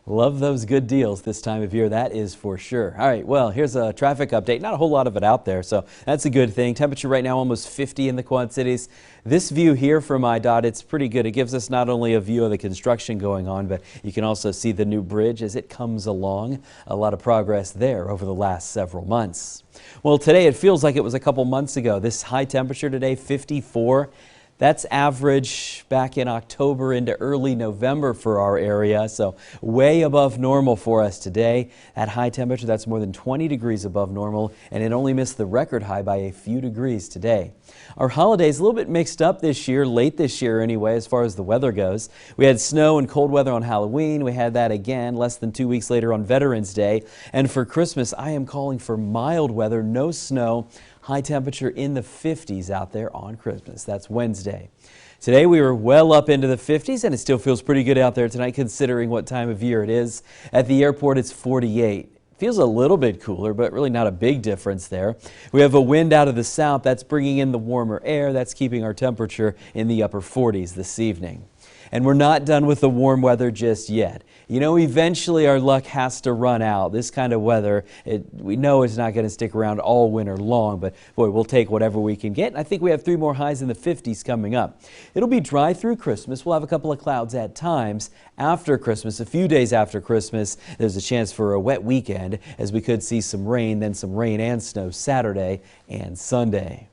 Love those good deals this time of year, that is for sure. All right, well, here's a traffic update. Not a whole lot of it out there, so that's a good thing. Temperature right now almost 50 in the Quad Cities. This view here from IDOT, it's pretty good. It gives us not only a view of the construction going on, but you can also see the new bridge as it comes along. A lot of progress there over the last several months. Well, today it feels like it was a couple months ago. This high temperature today, 54. That's average back in October into early November for our area, so way above normal for us today. At high temperature, that's more than 20 degrees above normal, and it only missed the record high by a few degrees today. Our holidays a little bit mixed up this year, late this year anyway, as far as the weather goes. We had snow and cold weather on Halloween. We had that again less than 2 weeks later on Veterans Day. And for Christmas, I am calling for mild weather, no snow. High temperature in the 50s out there on Christmas. That's Wednesday. Today we were well up into the 50s, and it still feels pretty good out there tonight considering what time of year it is. At the airport it's 48. Feels a little bit cooler, but really not a big difference there. We have a wind out of the south that's bringing in the warmer air. That's keeping our temperature in the upper 40s this evening. And we're not done with the warm weather just yet. You know, eventually our luck has to run out. This kind of weather, we know it's not going to stick around all winter long, but boy, we'll take whatever we can get. And I think we have 3 more highs in the 50s coming up. It'll be dry through Christmas. We'll have a couple of clouds at times after Christmas. A few days after Christmas, there's a chance for a wet weekend as we could see some rain, then some rain and snow Saturday and Sunday.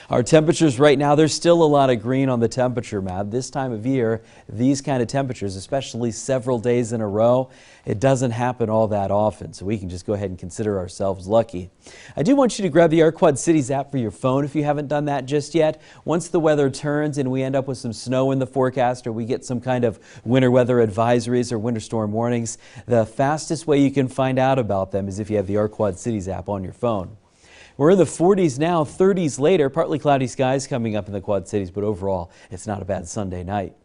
Our temperatures right now, there's still a lot of green on the temperature map. This time of year, these kind of temperatures, especially several days in a row, it doesn't happen all that often, so we can just go ahead and consider ourselves lucky. I do want you to grab the OurQuadCities app for your phone if you haven't done that just yet. Once the weather turns and we end up with some snow in the forecast or we get some kind of winter weather advisories or winter storm warnings, the fastest way you can find out about them is if you have the OurQuadCities app on your phone. We're in the 40s now, 30s later, partly cloudy skies coming up in the Quad Cities, but overall, it's not a bad Sunday night.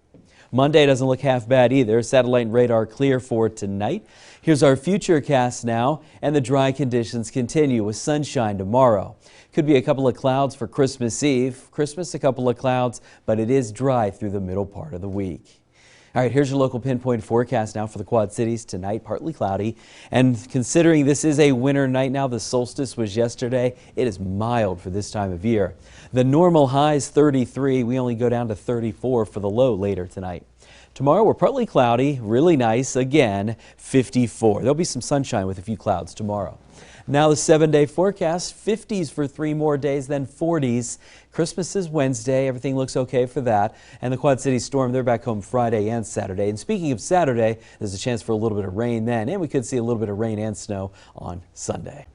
Monday doesn't look half bad either. Satellite and radar clear for tonight. Here's our futurecast now, and the dry conditions continue with sunshine tomorrow. Could be a couple of clouds for Christmas Eve. Christmas, a couple of clouds, but it is dry through the middle part of the week. All right, here's your local pinpoint forecast now for the Quad Cities. Tonight, partly cloudy. And considering this is a winter night now, the solstice was yesterday, it is mild for this time of year. The normal high is 33. We only go down to 34 for the low later tonight. Tomorrow, we're partly cloudy, really nice, again, 54. There'll be some sunshine with a few clouds tomorrow. Now the 7-day forecast, 50s for 3 more days, then 40s. Christmas is Wednesday. Everything looks okay for that. And the Quad Cities storm, they're back home Friday and Saturday. And speaking of Saturday, there's a chance for a little bit of rain then, and we could see a little bit of rain and snow on Sunday.